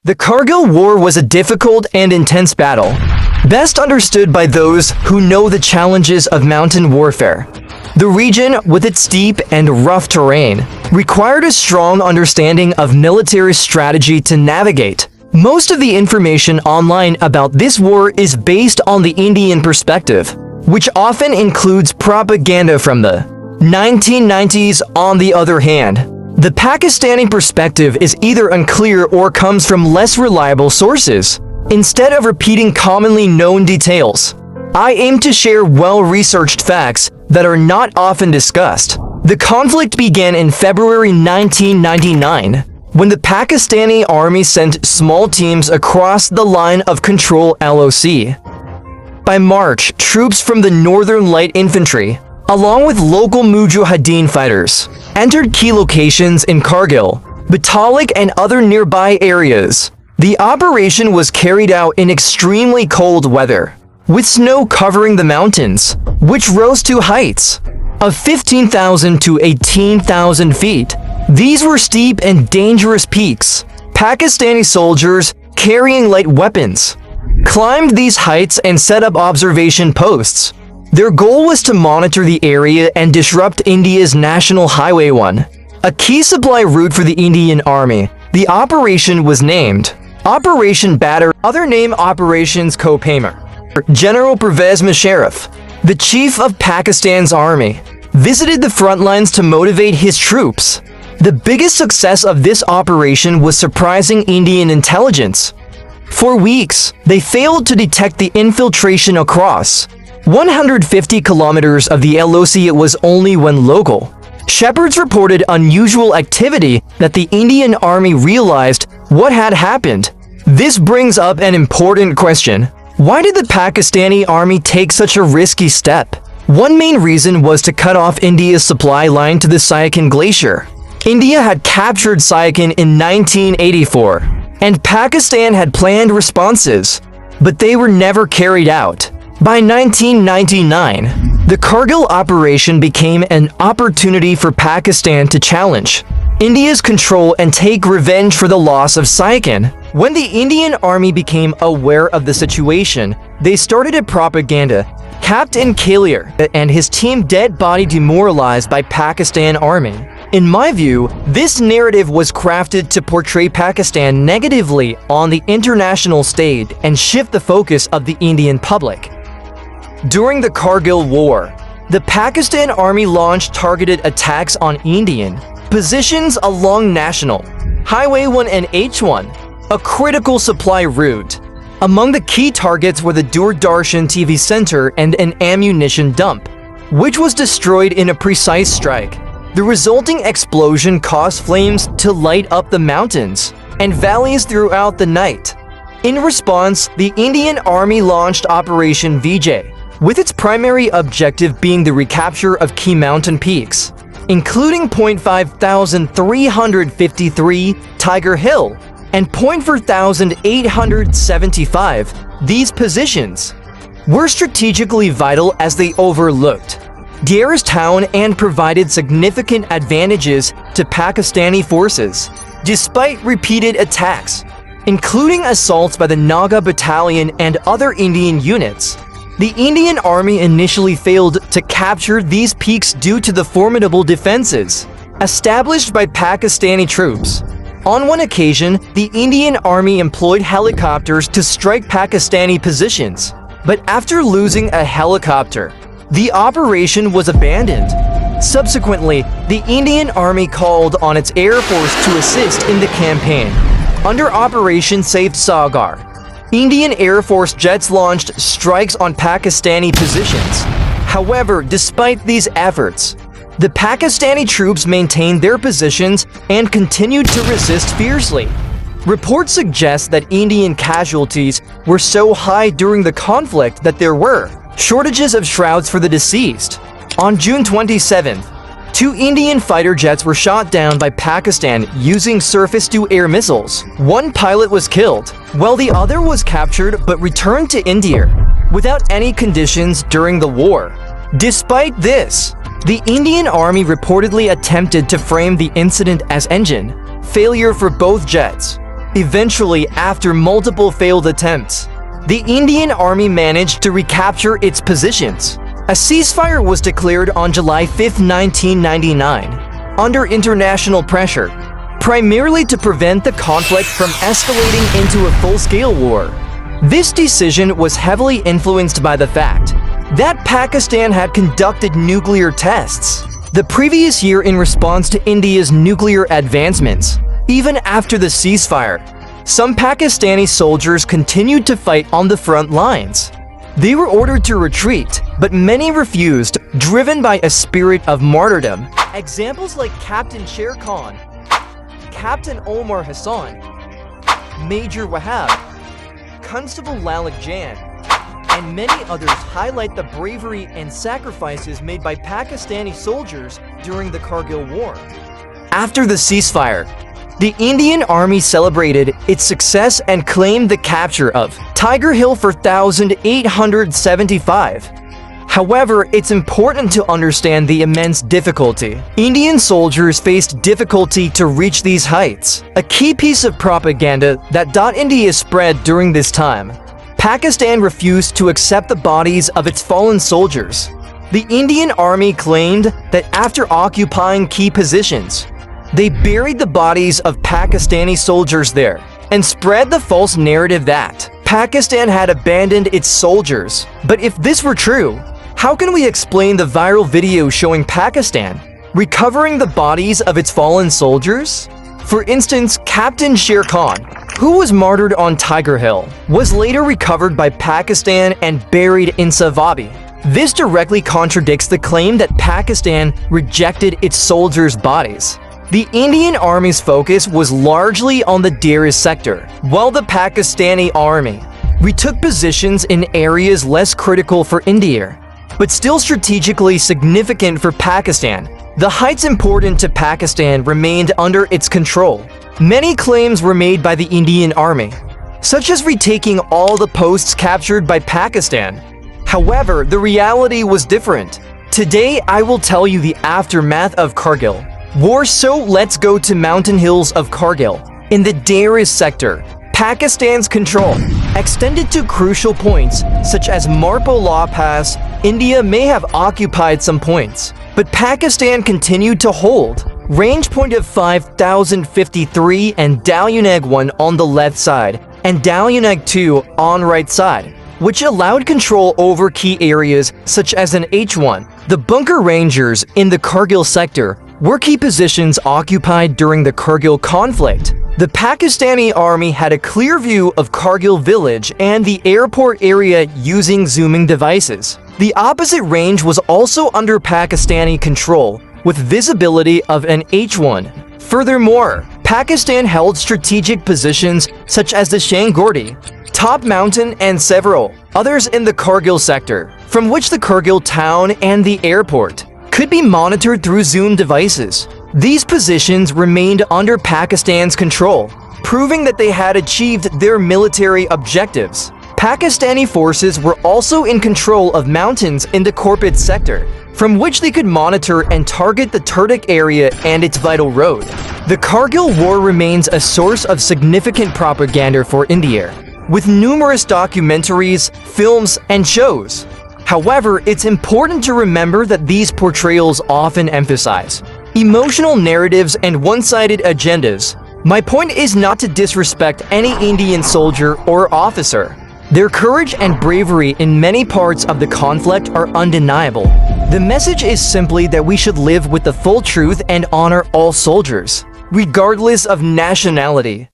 The Kargil War was a difficult and intense battle, best understood by those who know the challenges of mountain warfare. The region, with its steep and rough terrain, required a strong understanding of military strategy to navigate. Most of the information online about this war is based on the Indian perspective, which often includes propaganda from the 1990s. On the other hand, the Pakistani perspective is either unclear or comes from less reliable sources. Instead of repeating commonly known details, I aim to share well-researched facts that are not often discussed. The conflict began in February 1999, when the Pakistani army sent small teams across the line of control (LOC). By March, troops from the Northern Light Infantry, along with local Mujahideen fighters, entered key locations in Kargil, Batalik, and other nearby areas. The operation was carried out in extremely cold weather, with snow covering the mountains, which rose to heights of 15,000 to 18,000 feet. These were steep and dangerous peaks. Pakistani soldiers, carrying light weapons, climbed these heights and set up observation posts. Their goal was to monitor the area and disrupt India's National Highway 1, a key supply route for the Indian Army. The operation was named Operation Badr, other name Operations Kopamer. General Pervez Musharraf, the chief of Pakistan's army, visited the front lines to motivate his troops. The biggest success of this operation was surprising Indian intelligence. For weeks, they failed to detect the infiltration across 150 kilometers of the LOC. It was only when local shepherds reported unusual activity that the Indian army realized what had happened. This brings up an important question. Why did the Pakistani army take such a risky step? One main reason was to cut off India's supply line to the Siachen Glacier. India had captured Siachen in 1984, and Pakistan had planned responses, but they were never carried out. By 1999, the Kargil operation became an opportunity for Pakistan to challenge India's control and take revenge for the loss of Siachen. When the Indian army became aware of the situation, they started a propaganda. Captain Kalir and his team dead body demoralized by Pakistan army. In my view, this narrative was crafted to portray Pakistan negatively on the international stage and shift the focus of the Indian public. During the Kargil War, the Pakistan army launched targeted attacks on Indian positions along National Highway 1 and H1, a critical supply route. Among the key targets were the Doordarshan TV center and an ammunition dump, which was destroyed in a precise strike. The resulting explosion caused flames to light up the mountains and valleys throughout the night. In response, the Indian Army launched Operation Vijay, with its primary objective being the recapture of key mountain peaks, including 5,353 Tiger Hill and 4,875. These positions were strategically vital as they overlooked Diwas town and provided significant advantages to Pakistani forces. Despite repeated attacks, including assaults by the Naga Battalion and other Indian units, the Indian Army initially failed to capture these peaks due to the formidable defenses established by Pakistani troops. On one occasion, the Indian Army employed helicopters to strike Pakistani positions, but after losing a helicopter, the operation was abandoned. Subsequently, the Indian Army called on its Air Force to assist in the campaign. Under Operation Sagar, Indian Air Force jets launched strikes on Pakistani positions. However, despite these efforts, the Pakistani troops maintained their positions and continued to resist fiercely. Reports suggest that Indian casualties were so high during the conflict that there were shortages of shrouds for the deceased. On June 27th, 2 Indian fighter jets were shot down by Pakistan using surface-to-air missiles. One pilot was killed, while the other was captured but returned to India without any conditions during the war. Despite this, the Indian Army reportedly attempted to frame the incident as engine failure for both jets. Eventually, after multiple failed attempts, the Indian Army managed to recapture its positions. A ceasefire was declared on July 5, 1999, under international pressure, primarily to prevent the conflict from escalating into a full-scale war. This decision was heavily influenced by the fact that Pakistan had conducted nuclear tests the previous year in response to India's nuclear advancements. Even after the ceasefire, some Pakistani soldiers continued to fight on the front lines. They were ordered to retreat, but many refused, driven by a spirit of martyrdom. Examples like Captain Sher Khan, Captain Omar Hassan, Major Wahab, Constable Lalik Jan, and many others highlight the bravery and sacrifices made by Pakistani soldiers during the Kargil War. After the ceasefire, the Indian Army celebrated its success and claimed the capture of Tiger Hill for 1875. However, it's important to understand the immense difficulty. Indian soldiers faced difficulty to reach these heights. A key piece of propaganda that India spread during this time. Pakistan refused to accept the bodies of its fallen soldiers. The Indian Army claimed that after occupying key positions, they buried the bodies of Pakistani soldiers there and spread the false narrative that Pakistan had abandoned its soldiers. But if this were true, how can we explain the viral video showing Pakistan recovering the bodies of its fallen soldiers? For instance, Captain Sher Khan, who was martyred on Tiger Hill, was later recovered by Pakistan and buried in Savabi. This directly contradicts the claim that Pakistan rejected its soldiers' bodies. The Indian Army's focus was largely on the Diwas sector, while the Pakistani Army retook positions in areas less critical for India, but still strategically significant for Pakistan. The heights important to Pakistan remained under its control. Many claims were made by the Indian Army, such as retaking all the posts captured by Pakistan. However, the reality was different. Today, I will tell you the aftermath of Kargil War, so let's go to mountain hills of Kargil. In the Diwas sector, Pakistan's control extended to crucial points such as Marpola Pass. India may have occupied some points, but Pakistan continued to hold. Range point of 5053 and Dalyunag 1 on the left side and Dalyunag 2 on right side, which allowed control over key areas such as an H1. The bunker rangers in the Kargil sector were key positions occupied during the Kargil conflict. The Pakistani Army had a clear view of Kargil village and the airport area using zooming devices. The opposite range was also under Pakistani control, with visibility of an H1. Furthermore, Pakistan held strategic positions such as the Shangordi, Top Mountain, and several others in the Kargil sector, from which the Kargil town and the airport could be monitored through zoom devices. These positions remained under Pakistan's control, proving that they had achieved their military objectives. Pakistani forces were also in control of mountains in the Korpit sector, from which they could monitor and target the Turdic area and its vital road. The Kargil War remains a source of significant propaganda for India, with numerous documentaries, films, and shows. However, it's important to remember that these portrayals often emphasize emotional narratives and one-sided agendas. My point is not to disrespect any Indian soldier or officer. Their courage and bravery in many parts of the conflict are undeniable. The message is simply that we should live with the full truth and honor all soldiers, regardless of nationality.